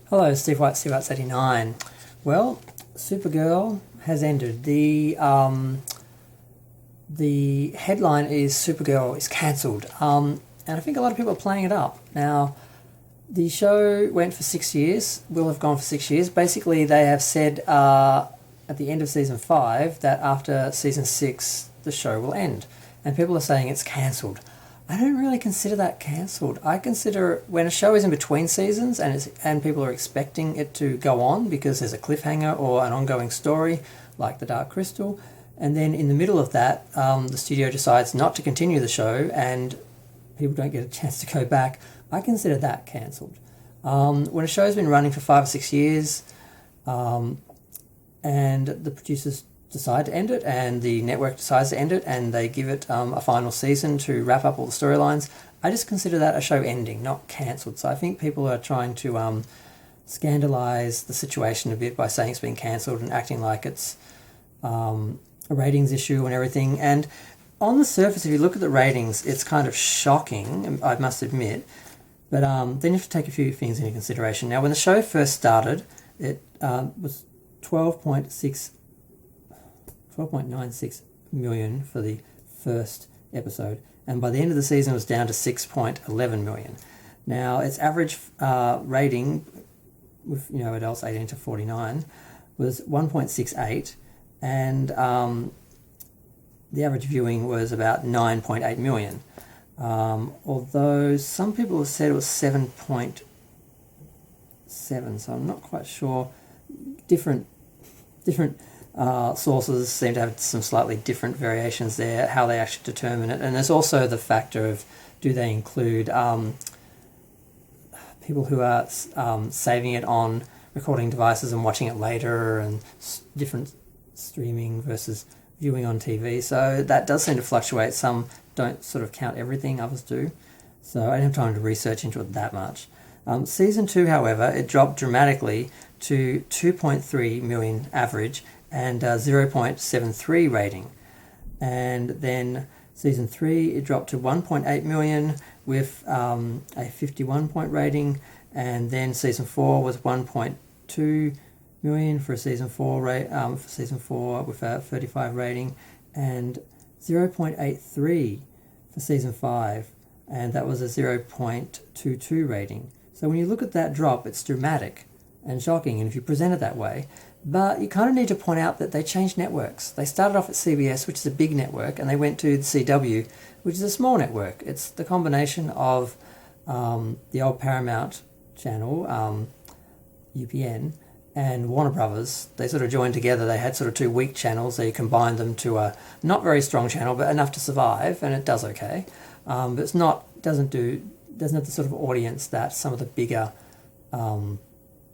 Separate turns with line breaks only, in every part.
Hello, Steve White, Steve White's 89. Well, Supergirl has ended. The headline is Supergirl is cancelled, and I think a lot of people are playing it up. Now, the show went for 6 years, will have gone for 6 years. Basically, they have said at the end of season 5 that after season 6 the show will end, and people are saying it's cancelled. I don't really consider that cancelled. I consider when a show is in between seasons and people are expecting it to go on because there's a cliffhanger or an ongoing story, like The Dark Crystal, and then in the middle of that, the studio decides not to continue the show and people don't get a chance to go back. I consider that cancelled. When a show's been running for 5 or 6 years, and the producers decide to end it and the network decides to end it and they give it a final season to wrap up all the storylines, I just consider that a show ending, not cancelled. So I think people are trying to scandalise the situation a bit by saying it's been cancelled and acting like it's a ratings issue and everything. And on the surface, if you look at the ratings, it's kind of shocking, I must admit. But then you have to take a few things into consideration. Now, when the show first started, it was 12.96 million for the first episode, and by the end of the season it was down to 6.11 million. Now, its average rating with adults 18 to 49 was 1.68, and the average viewing was about 9.8 million. Although some people have said it was 7.7, so I'm not quite sure. Different sources seem to have some slightly different variations there, how they actually determine it. And there's also the factor of, do they include people who are saving it on recording devices and watching it later, and different streaming versus viewing on TV. So that does seem to fluctuate. Some don't sort of count everything, others do. So I didn't have time to research into it that much. Season 2, however, it dropped dramatically to 2.3 million average and 0.73 rating. And then season 3, it dropped to 1.8 million with a 51 point rating, and then season 4 was 1.2 million for a season 4 with a 35 rating, and 0.83 for season 5, and that was a 0.22 rating. So when you look at that drop, it's dramatic and shocking, and if you present it that way. But you kind of need to point out that they changed networks. They started off at CBS, which is a big network, and they went to the CW, which is a small network. It's the combination of the old Paramount channel, UPN, and Warner Brothers. They sort of joined together. They had sort of two weak channels. They combined them to a not very strong channel, but enough to survive, and it does okay. But it's not doesn't have the sort of audience that some of the bigger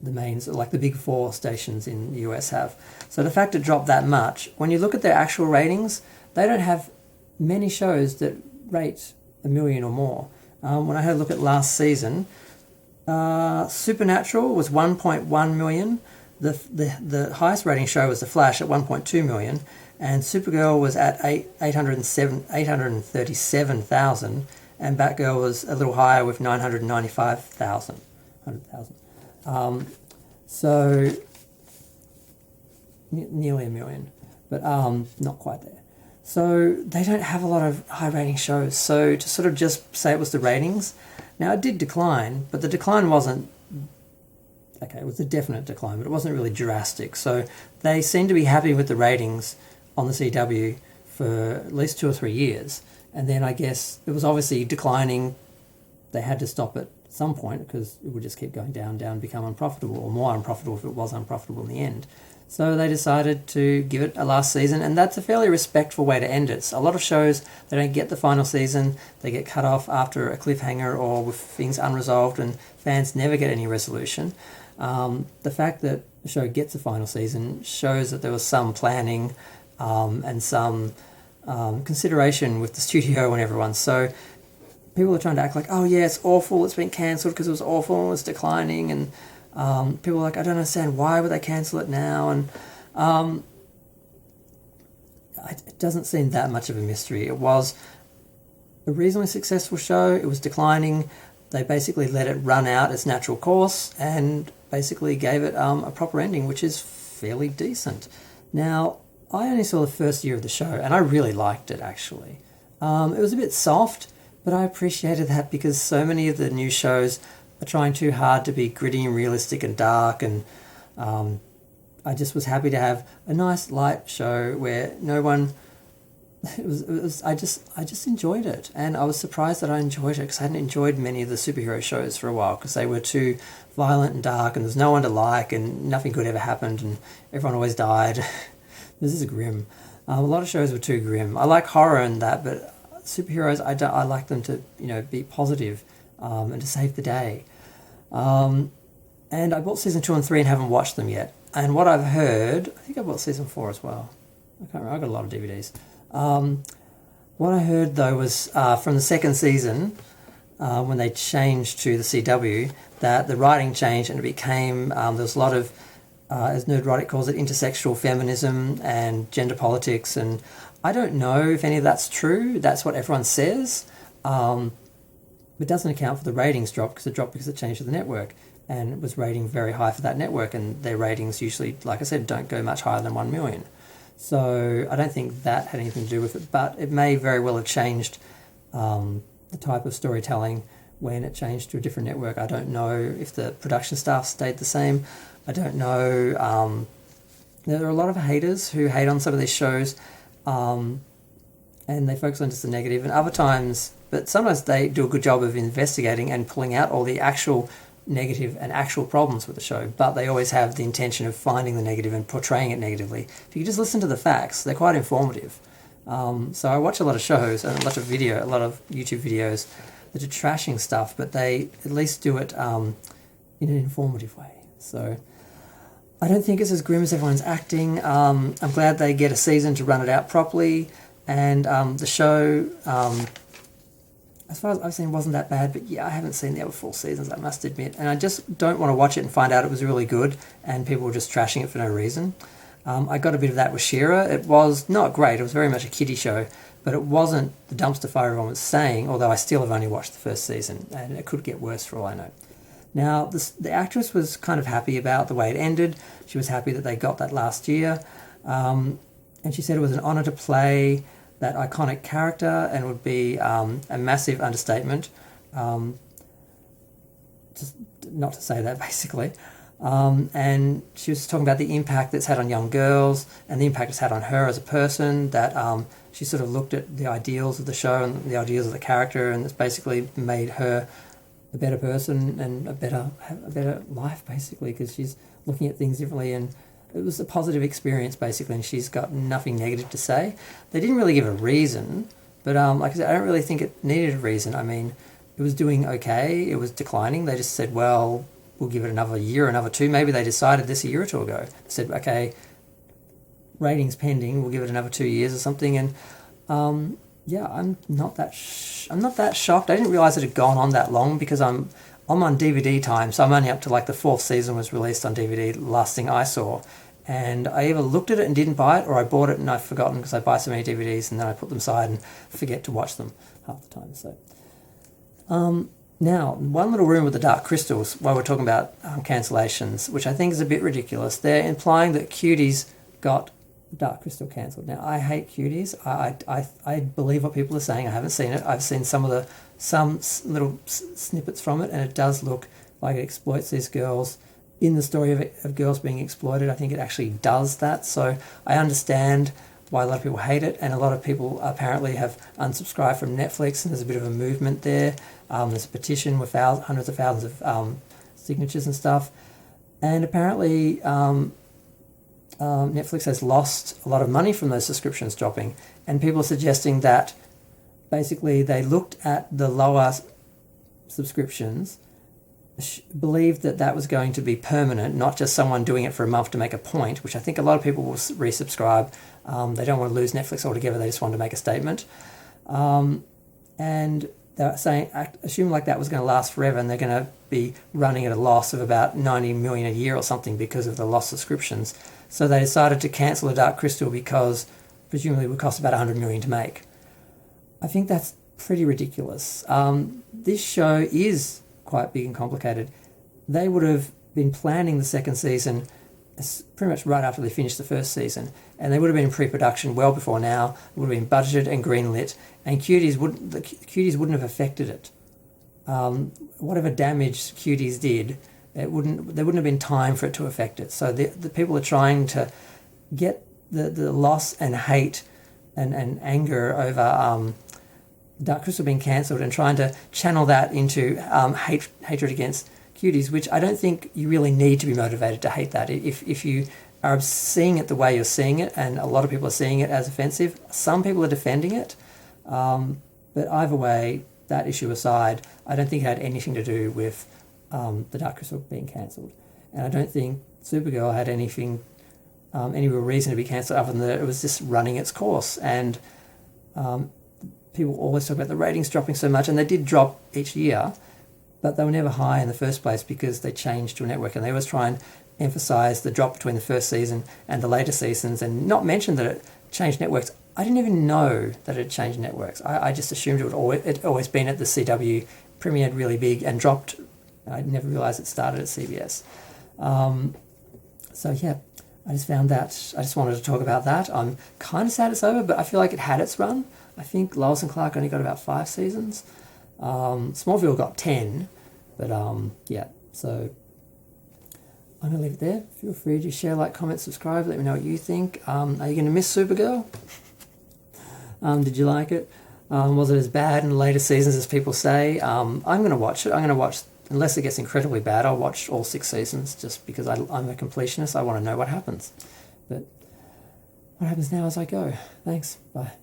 the mains, like the big 4 stations in the US have. So the fact it dropped that much, when you look at their actual ratings, they don't have many shows that rate 1 million or more. When I had a look at last season, Supernatural was 1.1 million. The highest rating show was The Flash at 1.2 million, and Supergirl was at 837,000, and Batgirl was a little higher with 995,000. So nearly 1 million, but not quite there. So they don't have a lot of high rating shows. So to sort of just say it was the ratings, now it did decline, but the decline wasn't, okay, it was a definite decline, but it wasn't really drastic. So they seem to be happy with the ratings on the CW for at least 2 or 3 years. And then I guess it was obviously declining. They had to stop it at some point because it would just keep going down, become unprofitable, or more unprofitable if it was unprofitable in the end. So they decided to give it a last season, and that's a fairly respectful way to end it. A lot of shows, they don't get the final season, they get cut off after a cliffhanger or with things unresolved, and fans never get any resolution. The fact that the show gets a final season shows that there was some planning and some consideration with the studio and everyone. So people are trying to act like, oh yeah, it's awful, it's been cancelled because it was awful and it's declining, and people are like, I don't understand, why would they cancel it now? And it doesn't seem that much of a mystery. It was a reasonably successful show. It was declining. They basically let it run out its natural course, and basically gave it a proper ending, which is fairly decent. Now, I only saw the first year of the show, and I really liked it, actually. It was a bit soft, but I appreciated that because so many of the new shows are trying too hard to be gritty and realistic and dark, and I just was happy to have a nice light show where no one... I just enjoyed it, and I was surprised that I enjoyed it because I hadn't enjoyed many of the superhero shows for a while because they were too violent and dark, and there's no one to like, and nothing good ever happened, and everyone always died. This is grim. A lot of shows were too grim. I like horror and that, but superheroes, I like them to be positive and to save the day. And I bought season 2 and 3 and haven't watched them yet. And what I've heard, I think I bought season 4 as well. I can't remember. I got a lot of DVDs. What I heard though was from the second season, when they changed to the CW, that the writing changed and it became there was a lot of as Nerdrotic calls it, intersexual feminism and gender politics, and I don't know if any of that's true. That's what everyone says. It doesn't account for the ratings drop because it dropped because it changed to the network, and it was rating very high for that network, and their ratings usually, like I said, don't go much higher than 1 million. So I don't think that had anything to do with it, but it may very well have changed the type of storytelling when it changed to a different network. I don't know if the production staff stayed the same. I don't know. There are a lot of haters who hate on some of these shows, and they focus on just the negative, and other times, but sometimes they do a good job of investigating and pulling out all the actual negative and actual problems with the show, but they always have the intention of finding the negative and portraying it negatively. If you just listen to the facts, they're quite informative. So I watch a lot of shows and a lot of YouTube videos that are trashing stuff, but they at least do it in an informative way. So I don't think it's as grim as everyone's acting. I'm glad they get a season to run it out properly, and the show, as far as I've seen, wasn't that bad, but yeah, I haven't seen the other full seasons, I must admit, and I just don't want to watch it and find out it was really good and people were just trashing it for no reason. I got a bit of that with She-Ra. It was not great, it was very much a kiddie show, but it wasn't the dumpster fire everyone was saying, although I still have only watched the first season, and it could get worse for all I know. Now, the actress was kind of happy about the way it ended. She was happy that they got that last year, and she said it was an honour to play that iconic character, and would be a massive understatement, just not to say that, basically. And she was talking about the impact that's had on young girls and the impact it's had on her as a person, that she sort of looked at the ideals of the show and the ideals of the character, and it's basically made her a better person and a better life, basically, because she's looking at things differently, and it was a positive experience, basically, and she's got nothing negative to say. They didn't really give a reason, but like I said, I don't really think it needed a reason. I mean, it was doing okay, it was declining. They just said, well, we'll give it another year, another 2. Maybe they decided this a year or 2 ago. They said, okay, ratings pending, we'll give it another 2 years or something, and yeah, I'm not that shocked. I didn't realise it had gone on that long because I'm on DVD time, so I'm only up to like the 4th season was released on DVD, last thing I saw. And I either looked at it and didn't buy it, or I bought it and I've forgotten because I buy so many DVDs and then I put them aside and forget to watch them half the time. So, now, one little room with the dark crystals, while we're talking about cancellations, which I think is a bit ridiculous. They're implying that Cuties got Dark Crystal cancelled. Now, I hate Cuties. I believe what people are saying. I haven't seen it. I've seen some little snippets from it, and it does look like it exploits these girls. In the story of girls being exploited, I think it actually does that. So I understand why a lot of people hate it, and a lot of people apparently have unsubscribed from Netflix, and there's a bit of a movement there. There's a petition with hundreds of thousands of signatures and stuff, and apparently Netflix has lost a lot of money from those subscriptions dropping, and people are suggesting that basically they looked at the lower subscriptions, believed that that was going to be permanent, not just someone doing it for a month to make a point, which I think a lot of people will resubscribe. They don't want to lose Netflix altogether, they just want to make a statement. And they're saying, assuming like that was going to last forever, and they're going to be running at a loss of about 90 million a year or something because of the lost subscriptions. So they decided to cancel the Dark Crystal because presumably it would cost about 100 million to make. I think that's pretty ridiculous. This show is quite big and complicated. They would have been planning the second season pretty much right after they finished the first season, and they would have been in pre-production well before now. It would have been budgeted and greenlit, and the Cuties wouldn't have affected it. Whatever damage Cuties did, there wouldn't have been time for it to affect it. So the people are trying to get the loss and hate and anger over Dark Crystal being cancelled and trying to channel that into hatred against Cuties, which I don't think you really need to be motivated to hate that. If you are seeing it the way you're seeing it, and a lot of people are seeing it as offensive, some people are defending it, but either way, that issue aside, I don't think it had anything to do with the Dark Crystal being cancelled, and I don't think Supergirl had any real reason to be cancelled other than that it was just running its course. And people always talk about the ratings dropping so much, and they did drop each year, but they were never high in the first place because they changed to a network, and they always try and emphasise the drop between the first season and the later seasons and not mention that it changed networks. I didn't even know that it changed networks. I just assumed it always been at the CW, premiered really big and dropped. I never realised it started at CBS. So yeah, I just found that. I just wanted to talk about that. I'm kind of sad it's over, but I feel like it had its run. I think Lois and Clark only got about 5 seasons. Smallville got 10, but yeah, so I'm going to leave it there. Feel free to share, like, comment, subscribe, let me know what you think. Are you going to miss Supergirl? Did you like it? Was it as bad in the later seasons as people say? I'm going to watch it. I'm going to watch, unless it gets incredibly bad, I'll watch all 6 seasons just because I'm a completionist. I want to know what happens. But what happens now as I go. Thanks. Bye.